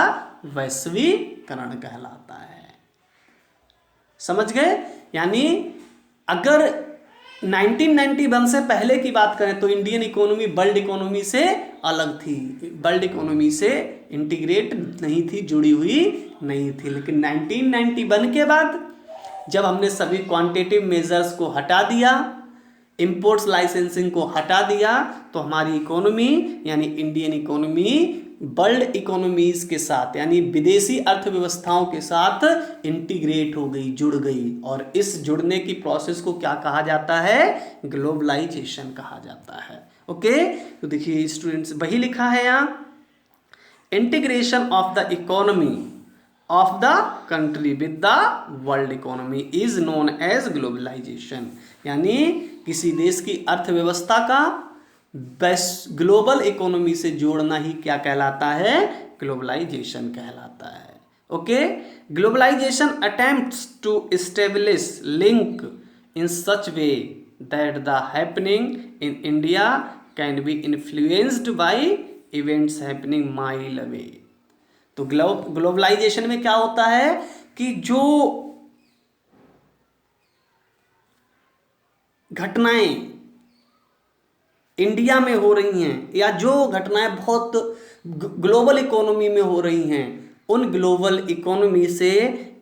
वैश्वीकरण कहलाता है। समझ गए? यानी अगर 1991 से पहले की बात करें तो इंडियन इकोनॉमी वर्ल्ड इकोनॉमी से अलग थी, वर्ल्ड इकोनॉमी से इंटीग्रेट नहीं थी, जुड़ी हुई नहीं थी। लेकिन 1991 के बाद जब हमने सभी क्वांटिटेटिव मेजर्स को हटा दिया, इंपोर्ट्स लाइसेंसिंग को हटा दिया, तो हमारी इकोनॉमी यानी इंडियन इकोनॉमी वर्ल्ड इकोनॉमीज के साथ यानी विदेशी अर्थव्यवस्थाओं के साथ इंटीग्रेट हो गई, जुड़ गई। और इस जुड़ने की प्रोसेस को क्या कहा जाता है? ग्लोबलाइजेशन कहा जाता है। ओके, तो देखिए स्टूडेंट्स वही लिखा है यहाँ, integration of the economy of the country with the world economy is known as globalisation. यानी किसी देश की अर्थव्यवस्था का ग्लोबल इकोनॉमी से जोड़ना ही क्या कहलाता है? ग्लोबलाइजेशन कहलाता है। ओके, globalisation attempts to establish link in such way that the happening in India can be influenced by events happening mile away. तो ग्लोबलाइजेशन में क्या होता है कि जो घटनाएं इंडिया में हो रही हैं या जो घटनाएं बहुत ग्लोबल इकोनॉमी में हो रही हैं, उन ग्लोबल इकोनॉमी से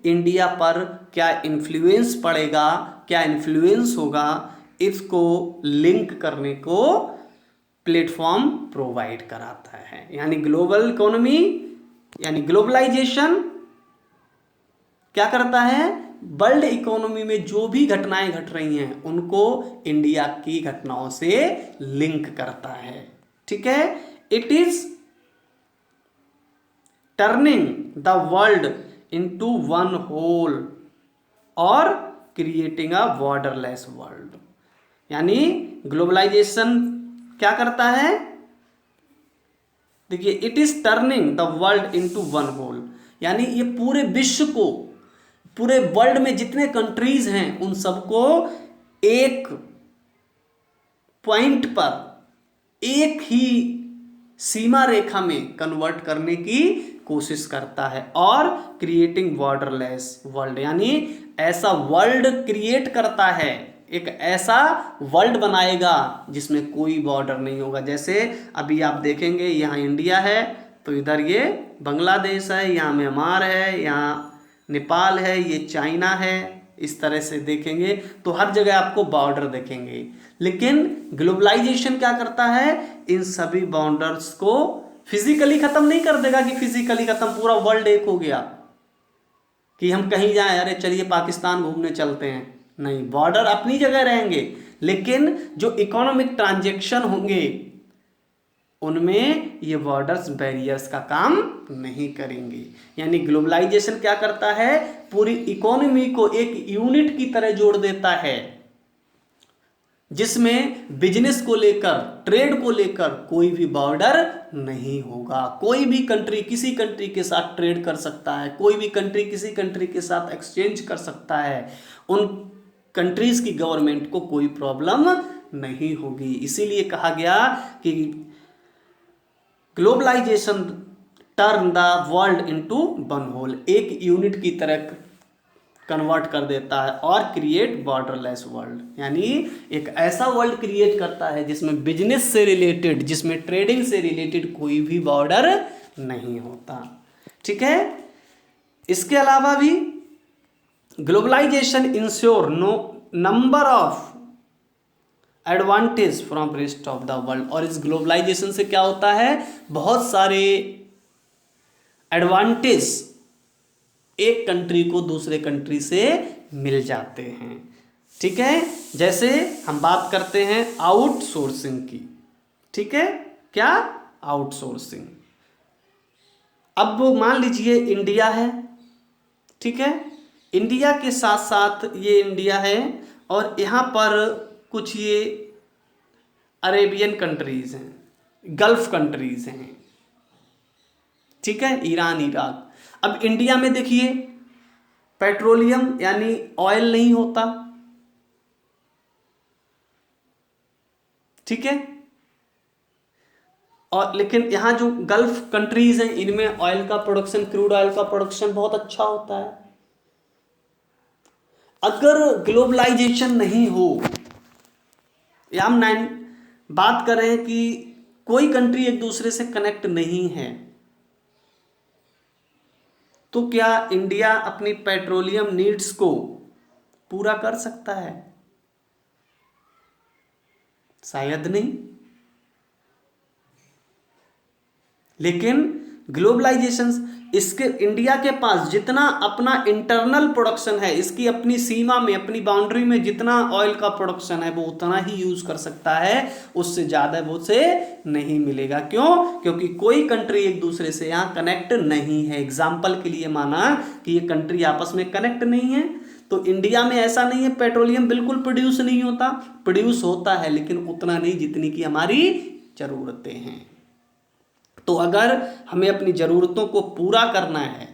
इंडिया पर क्या इन्फ्लुएंस पड़ेगा, क्या इन्फ्लुएंस होगा, इसको लिंक करने को प्लेटफॉर्म प्रोवाइड कराता है। यानी ग्लोबल इकोनॉमी यानी ग्लोबलाइजेशन क्या करता है? वर्ल्ड इकोनॉमी में जो भी घटनाएं घट रही हैं उनको इंडिया की घटनाओं से लिंक करता है। ठीक है, it is turning the world into one whole और क्रिएटिंग अ बॉर्डरलेस वर्ल्ड। यानी ग्लोबलाइजेशन क्या करता है? देखिए, it is turning the world into one whole, यानी ये पूरे विश्व को, पूरे वर्ल्ड में जितने कंट्रीज हैं उन सबको एक पॉइंट पर एक ही सीमा रेखा में कन्वर्ट करने की कोशिश करता है और क्रिएटिंग बॉर्डरलेस वर्ल्ड यानी ऐसा वर्ल्ड क्रिएट करता है, एक ऐसा वर्ल्ड बनाएगा जिसमें कोई बॉर्डर नहीं होगा। जैसे अभी आप देखेंगे यहाँ इंडिया है तो इधर ये बांग्लादेश है, यहाँ म्यांमार है, यहाँ नेपाल है, ये चाइना है। इस तरह से देखेंगे तो हर जगह आपको बॉर्डर देखेंगे। लेकिन ग्लोबलाइजेशन क्या करता है? इन सभी बॉर्डर्स को फिजिकली खत्म नहीं कर देगा कि फिजिकली खत्म पूरा वर्ल्ड एक हो गया कि हम कहीं जाएं, अरे चलिए पाकिस्तान घूमने चलते हैं, नहीं, बॉर्डर अपनी जगह रहेंगे। लेकिन जो इकोनॉमिक ट्रांजैक्शन होंगे उनमें ये बॉर्डर्स बैरियर्स का काम नहीं करेंगे। यानी ग्लोबलाइजेशन क्या करता है? पूरी इकोनॉमी को एक यूनिट की तरह जोड़ देता है जिसमें बिजनेस को लेकर, ट्रेड को लेकर कोई भी बॉर्डर नहीं होगा। कोई भी कंट्री किसी कंट्री के साथ ट्रेड कर सकता है, कोई भी कंट्री किसी कंट्री के साथ एक्सचेंज कर सकता है। उन कंट्रीज की गवर्नमेंट को कोई प्रॉब्लम नहीं होगी। इसीलिए कहा गया कि globalisation turn the world into one whole, एक यूनिट की तरह कन्वर्ट कर देता है, और क्रिएट बॉर्डरलेस वर्ल्ड, यानी एक ऐसा वर्ल्ड क्रिएट करता है जिसमें बिजनेस से रिलेटेड, जिसमें ट्रेडिंग से रिलेटेड कोई भी बॉर्डर नहीं होता। ठीक है, इसके अलावा भी globalisation ensure no number of advantage from rest of the world, और इस ग्लोबलाइजेशन से क्या होता है, बहुत सारे एडवांटेज एक कंट्री को दूसरे कंट्री से मिल जाते हैं। ठीक है, जैसे हम बात करते हैं आउटसोर्सिंग की। ठीक है, क्या आउटसोर्सिंग, अब मान लीजिए इंडिया है, ठीक है, इंडिया के साथ साथ ये इंडिया है और यहाँ पर कुछ ये अरेबियन कंट्रीज हैं, गल्फ कंट्रीज हैं, ठीक है, ईरान, इराक। अब इंडिया में देखिए पेट्रोलियम यानी ऑयल नहीं होता, ठीक है, और लेकिन यहाँ जो गल्फ कंट्रीज हैं इनमें ऑयल का प्रोडक्शन, क्रूड ऑयल का प्रोडक्शन बहुत अच्छा होता है। अगर ग्लोबलाइजेशन नहीं हो, या हम बात करें कि कोई कंट्री एक दूसरे से कनेक्ट नहीं है, तो क्या इंडिया अपनी पेट्रोलियम नीड्स को पूरा कर सकता है? शायद नहीं। लेकिन ग्लोबलाइजेशन, इसके इंडिया के पास जितना अपना इंटरनल प्रोडक्शन है, इसकी अपनी सीमा में, अपनी बाउंड्री में जितना ऑयल का प्रोडक्शन है वो उतना ही यूज कर सकता है, उससे ज्यादा वो से नहीं मिलेगा। क्यों? क्योंकि कोई कंट्री एक दूसरे से यहाँ कनेक्ट नहीं है। एग्जाम्पल के लिए माना कि ये कंट्री आपस में कनेक्ट नहीं है, तो इंडिया में ऐसा नहीं है पेट्रोलियम बिल्कुल प्रोड्यूस नहीं होता, प्रोड्यूस होता है लेकिन उतना नहीं जितनी की हमारी जरूरतें हैं। तो अगर हमें अपनी जरूरतों को पूरा करना है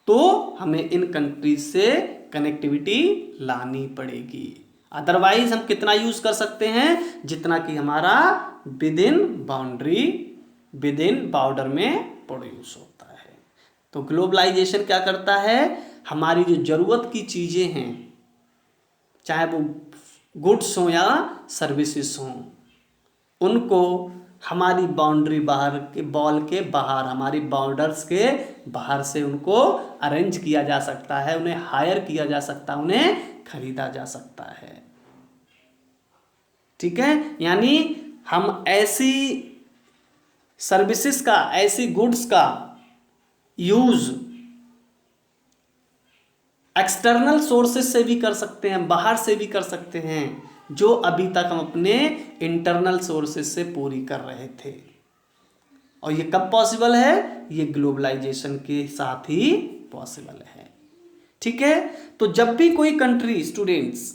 तो हमें इन कंट्रीज से कनेक्टिविटी लानी पड़ेगी, अदरवाइज हम कितना यूज कर सकते हैं, जितना कि हमारा with in boundary, with in border में प्रोड्यूस होता है। तो ग्लोबलाइजेशन क्या करता है, हमारी जो जरूरत की चीजें हैं, चाहे वो गुड्स हो या सर्विसेज हो, उनको हमारी बाउंड्री बाहर के बॉल के बाहर, हमारी बॉर्डर्स के बाहर से उनको अरेंज किया जा सकता है, उन्हें हायर किया जा सकता है, उन्हें खरीदा जा सकता है। ठीक है, यानी हम ऐसी सर्विसेज का, ऐसी गुड्स का यूज एक्सटर्नल सोर्सेज से भी कर सकते हैं, बाहर से भी कर सकते हैं, जो अभी तक हम अपने इंटरनल सोर्सेज से पूरी कर रहे थे। और ये कब पॉसिबल है, ये ग्लोबलाइजेशन के साथ ही पॉसिबल है। ठीक है, तो जब भी कोई कंट्री, स्टूडेंट्स,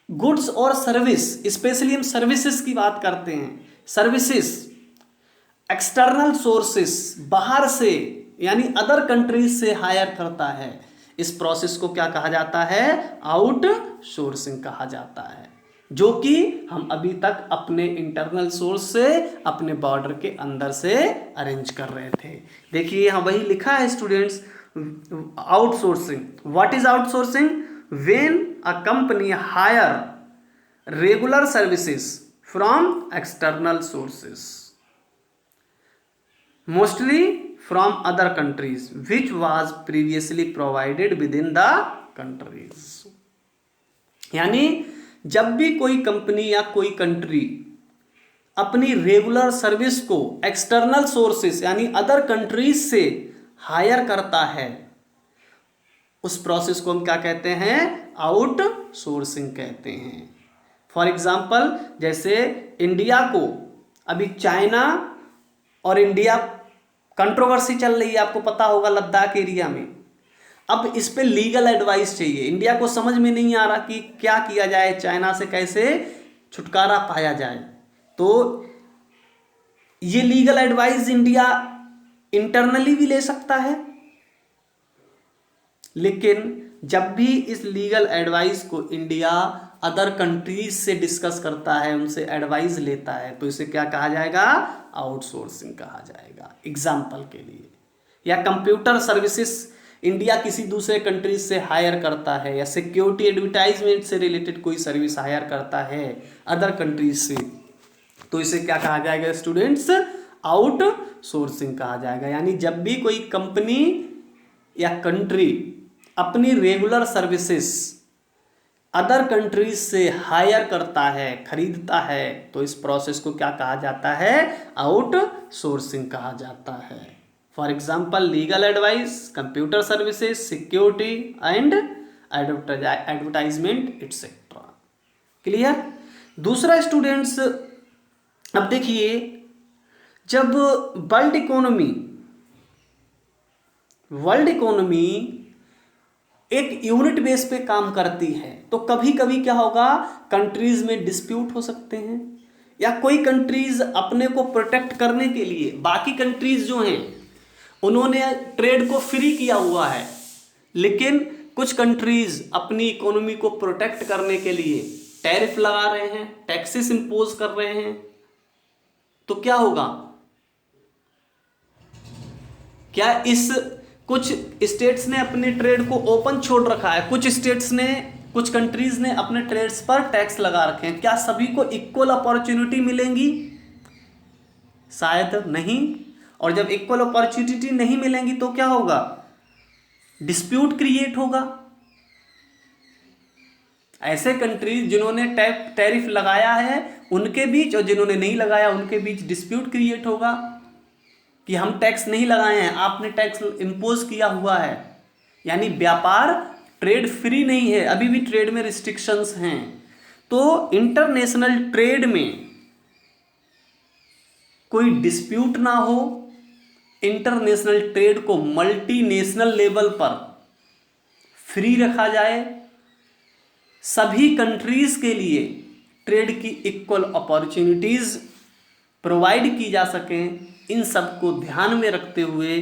गुड्स और सर्विस, स्पेशली हम सर्विसेज की बात करते हैं, सर्विसेज एक्सटर्नल सोर्सेस, बाहर से यानी अदर कंट्रीज से हायर करता है, इस प्रोसेस को क्या कहा जाता है, आउटसोर्सिंग कहा जाता है, जो कि हम अभी तक अपने इंटरनल सोर्स से, अपने बॉर्डर के अंदर से अरेंज कर रहे थे। देखिए यहाँ वही लिखा है students, outsourcing. What is outsourcing? When a company hire regular services from external sources, mostly from other countries which was previously provided within the countries। यानी जब भी कोई कंपनी या कोई कंट्री अपनी रेगुलर सर्विस को एक्सटर्नल सोर्सेस यानी other countries से हायर करता है, उस प्रोसेस को हम क्या कहते हैं, आउटसोर्सिंग कहते हैं। फॉर एग्जांपल, जैसे इंडिया को अभी चाइना और इंडिया कंट्रोवर्सी चल रही है, आपको पता होगा, लद्दाख एरिया में। अब इस पे लीगल एडवाइस चाहिए। इंडिया को समझ में नहीं आ रहा कि क्या किया जाए, चाइना से कैसे छुटकारा पाया जाए। तो ये लीगल एडवाइस इंडिया इंटरनली भी ले सकता है लेकिन जब भी इस लीगल एडवाइस को इंडिया अदर कंट्रीज से डिस्कस करता है, उनसे एडवाइस लेता है, तो इसे क्या कहा जाएगा? आउटसोर्सिंग कहा जाएगा। एग्जाम्पल के लिए, या कंप्यूटर सर्विसेज इंडिया किसी दूसरे कंट्रीज से हायर करता है, या सिक्योरिटी एडवर्टाइजमेंट से रिलेटेड कोई सर्विस हायर करता है अदर कंट्रीज से, तो इसे क्या कहा जाएगा स्टूडेंट्स? आउटसोर्सिंग कहा जाएगा। यानी जब भी कोई कंपनी या कंट्री अपनी रेगुलर सर्विसेज अदर कंट्रीज से हायर करता है, खरीदता है, तो इस प्रोसेस को क्या कहा जाता है? आउटसोर्सिंग कहा जाता है। For example legal advice, computer services, security and advertisement etcetera. Clear? दूसरा स्टूडेंट्स, अब देखिए, जब वर्ल्ड इकोनॉमी एक यूनिट बेस पे काम करती है, तो कभी कभी क्या होगा, कंट्रीज में डिस्प्यूट हो सकते हैं, या कोई कंट्रीज अपने को प्रोटेक्ट करने के लिए, बाकी कंट्रीज जो हैं उन्होंने ट्रेड को फ्री किया हुआ है, लेकिन कुछ कंट्रीज अपनी इकोनॉमी को प्रोटेक्ट करने के लिए टैरिफ लगा रहे हैं, टैक्सेस इंपोज कर रहे हैं, तो क्या होगा? क्या इस कुछ स्टेट्स ने अपने ट्रेड को ओपन छोड़ रखा है, कुछ कंट्रीज ने अपने ट्रेड्स पर टैक्स लगा रखे हैं, क्या सभी को इक्वल अपॉर्चुनिटी मिलेंगी? शायद नहीं। और जब इक्वल अपॉर्चुनिटी नहीं मिलेंगी तो क्या होगा? डिस्प्यूट क्रिएट होगा। ऐसे कंट्रीज जिन्होंने टैरिफ लगाया है उनके बीच और जिन्होंने नहीं लगाया उनके बीच डिस्प्यूट क्रिएट होगा कि हम टैक्स नहीं लगाए हैं, आपने टैक्स इंपोज किया हुआ है। यानी व्यापार, ट्रेड फ्री नहीं है, अभी भी ट्रेड में रिस्ट्रिक्शंस हैं। तो इंटरनेशनल ट्रेड में कोई डिस्प्यूट ना हो, इंटरनेशनल ट्रेड को मल्टीनेशनल लेवल पर फ्री रखा जाए, सभी कंट्रीज के लिए ट्रेड की इक्वल अपॉर्चुनिटीज प्रोवाइड की जा सकें, इन सब को ध्यान में रखते हुए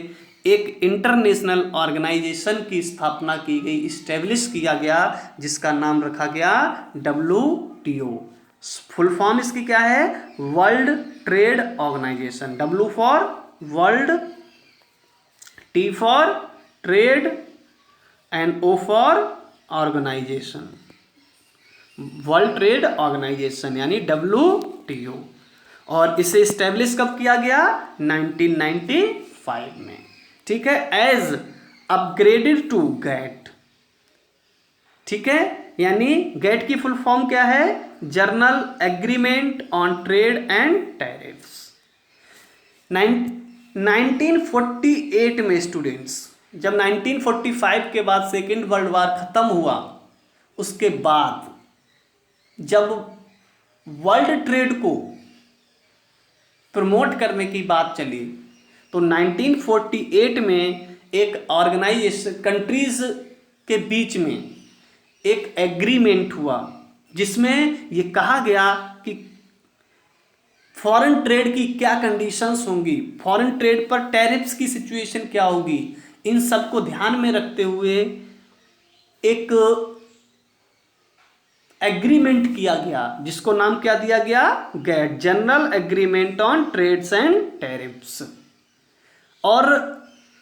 एक इंटरनेशनल ऑर्गेनाइजेशन की स्थापना की गई, इस्टेब्लिश किया गया, जिसका नाम रखा गया WTO। फुल फॉर्म इसकी क्या है? World trade organisation. W for world, T for trade and O for organisation, world trade organisation यानी WTO। और इसे इस्टेब्लिश कब किया गया? 1995 में। ठीक है, एज अपग्रेडेड टू गेट। ठीक है, यानी गेट की फुल फॉर्म क्या है? Journal agreement on trade and tariffs. 1948 में स्टूडेंट्स, जब 1945 के बाद सेकेंड वर्ल्ड वार खत्म हुआ, उसके बाद जब वर्ल्ड ट्रेड को प्रमोट करने की बात चली, तो 1948 में एक ऑर्गेनाइजेशन, कंट्रीज के बीच में एक एग्रीमेंट हुआ, जिसमें ये कहा गया कि फॉरेन ट्रेड की क्या कंडीशंस होंगी, फॉरेन ट्रेड पर टैरिफ्स की सिचुएशन क्या होगी, इन सब को ध्यान में रखते हुए एक एग्रीमेंट किया गया, जिसको नाम क्या दिया गया? GATT, general agreement on trades and tariffs. और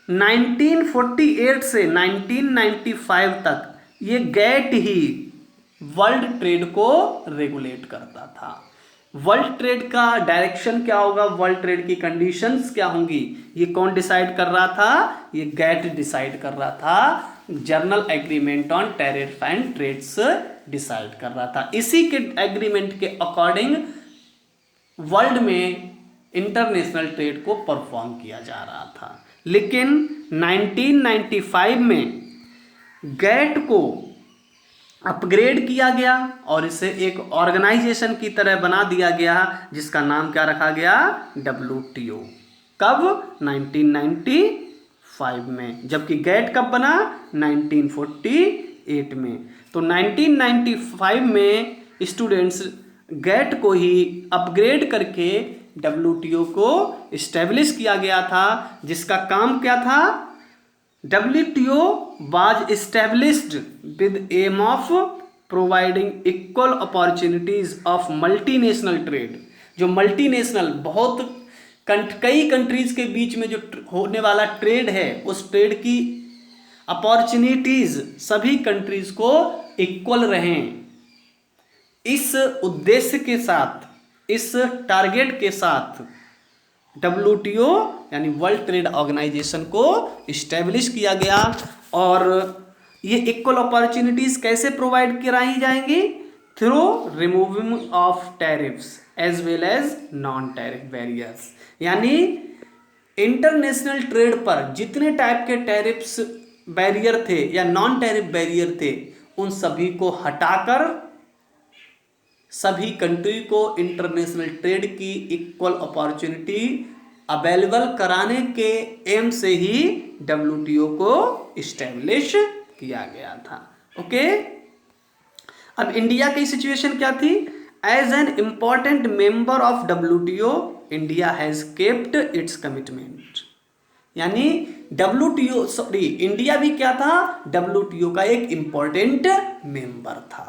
1948 से 1995 तक ये गेट ही वर्ल्ड ट्रेड को रेगुलेट करता था। वर्ल्ड ट्रेड का डायरेक्शन क्या होगा, वर्ल्ड ट्रेड की कंडीशंस क्या होंगी, ये कौन डिसाइड कर रहा था? ये गेट डिसाइड कर रहा था। General agreement on tariff and trades decide कर रहा था। इसी के एग्रीमेंट के अकॉर्डिंग वर्ल्ड में इंटरनेशनल ट्रेड को परफॉर्म किया जा रहा था। लेकिन 1995 में गेट को अपग्रेड किया गया और इसे एक ऑर्गेनाइजेशन की तरह बना दिया गया, जिसका नाम क्या रखा गया? WTO। कब? 1995 में। जबकि गेट कब बना? 1948 में। तो 1995 में स्टूडेंट्स गेट को ही अपग्रेड करके WTO को इस्टेब्लिश किया गया था, जिसका काम क्या था? WTO was established with aim of providing equal opportunities of multinational trade। जो मल्टीनेशनल बहुत कई कंट्रीज के बीच में जो होने वाला ट्रेड है, उस ट्रेड की अपॉर्चुनिटीज सभी कंट्रीज को इक्वल रहें, इस उद्देश्य के साथ, इस टारगेट के साथ WTO यानी वर्ल्ड ट्रेड ऑर्गेनाइजेशन को इस्टेब्लिश किया गया। और ये इक्वल अपॉर्चुनिटीज कैसे प्रोवाइड कराई जाएंगी? Through removing of tariffs as well as non tariff barriers. यानी इंटरनेशनल ट्रेड पर जितने टाइप के टैरिफ्स बैरियर थे या नॉन टैरिफ बैरियर थे, उन सभी को हटाकर सभी कंट्री को इंटरनेशनल ट्रेड की इक्वल अपॉर्चुनिटी अवेलेबल कराने के एम से ही WTO को इस्टेब्लिश किया गया था। ओके, अब इंडिया की सिचुएशन क्या थी? As an important member of WTO, India has kept its commitment. यानी इंडिया भी क्या था? WTO का एक इंपॉर्टेंट मेंबर था,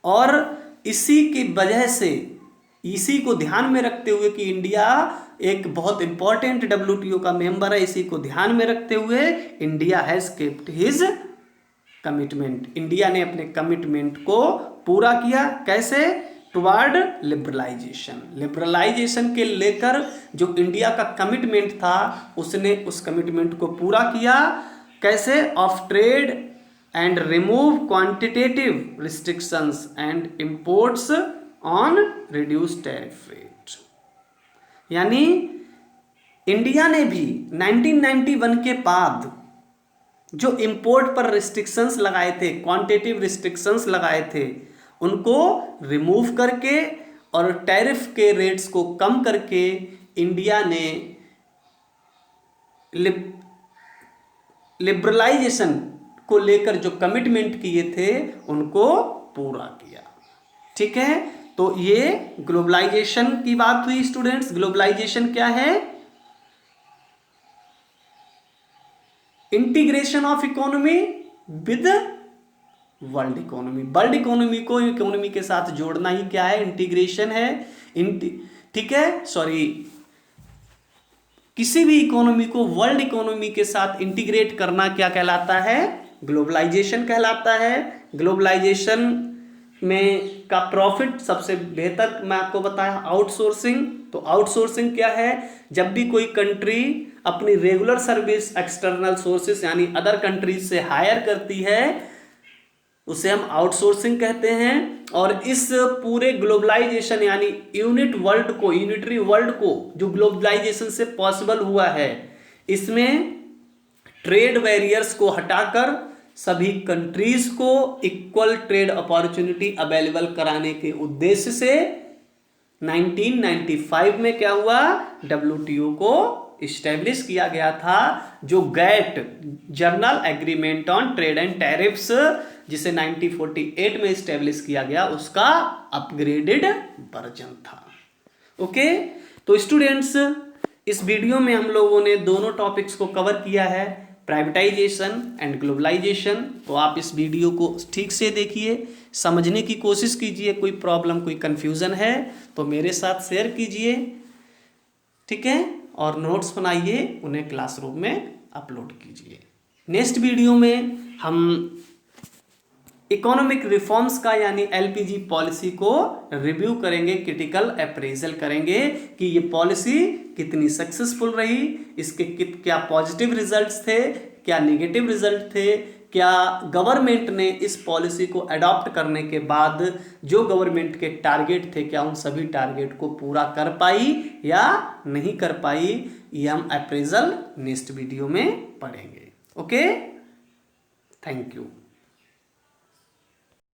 और इसी की वजह से, इसी को ध्यान में रखते हुए कि इंडिया एक बहुत इंपॉर्टेंट WTO का मेंबर है, इसी को ध्यान में रखते हुए India has kept his commitment. India ने अपने कमिटमेंट को पूरा किया। कैसे? Toward liberalisation. लिबरलाइजेशन के लेकर जो इंडिया का कमिटमेंट था, उसने उस कमिटमेंट को पूरा किया। कैसे? Of trade and remove quantitative restrictions and imports on reduced tariff rate। यानी इंडिया ने भी 1991 के बाद जो इंपोर्ट पर रिस्ट्रिक्शंस लगाए थे, क्वांटिटेटिव रिस्ट्रिक्शंस लगाए थे, उनको रिमूव करके और टैरिफ के रेट्स को कम करके इंडिया ने लिबरलाइजेशन को लेकर जो कमिटमेंट किए थे उनको पूरा किया। ठीक है, तो ये ग्लोबलाइजेशन की बात हुई स्टूडेंट्स। ग्लोबलाइजेशन क्या है? Integration of economy with world economy. World economy को इकोनॉमी के साथ जोड़ना ही क्या है? इंटीग्रेशन है। ठीक है, सॉरी, किसी भी इकोनॉमी को वर्ल्ड इकोनॉमी के साथ इंटीग्रेट करना क्या कहलाता है? ग्लोबलाइजेशन कहलाता है। ग्लोबलाइजेशन में का प्रॉफिट सबसे बेहतर मैं आपको बताया आउटसोर्सिंग। तो आउटसोर्सिंग क्या है? जब भी कोई कंट्री अपनी रेगुलर सर्विस एक्सटर्नल सोर्सेस यानी अदर कंट्रीज से हायर करती है, उसे हम आउटसोर्सिंग कहते हैं। और इस पूरे ग्लोबलाइजेशन यानी यूनिटरी वर्ल्ड को जो ग्लोबलाइजेशन से पॉसिबल हुआ है, इसमें ट्रेड बैरियर्स को हटाकर सभी कंट्रीज को इक्वल ट्रेड अपॉर्चुनिटी अवेलेबल कराने के उद्देश्य से 1995 में क्या हुआ? WTO को इस्टेब्लिश किया गया था, जो GATT general agreement on trade and tariffs, जिसे 1948 में इस्टेब्लिश किया गया, उसका अपग्रेडेड वर्जन था। ओके, तो स्टूडेंट्स, इस वीडियो में हम लोगों ने दोनों टॉपिक्स को कवर किया है, प्राइवेटाइजेशन एंड ग्लोबलाइजेशन। तो आप इस वीडियो को ठीक से देखिए, समझने की कोशिश कीजिए। कोई प्रॉब्लम, कोई कंफ्यूजन है तो मेरे साथ शेयर कीजिए, ठीक है, और नोट्स बनाइए, उन्हें क्लासरूम में अपलोड कीजिए। नेक्स्ट वीडियो में हम इकोनॉमिक रिफॉर्म्स का यानी LPG पॉलिसी को रिव्यू करेंगे, क्रिटिकल अप्रेजल करेंगे कि ये पॉलिसी कितनी सक्सेसफुल रही, इसके क्या पॉजिटिव रिजल्ट्स थे, क्या नेगेटिव रिजल्ट थे, क्या गवर्नमेंट ने इस पॉलिसी को अडॉप्ट करने के बाद जो गवर्नमेंट के टारगेट थे, क्या उन सभी टारगेट को पूरा कर पाई या नहीं कर पाई, ये हम अप्रेजल नेक्स्ट वीडियो में पढ़ेंगे। Okay, thank you.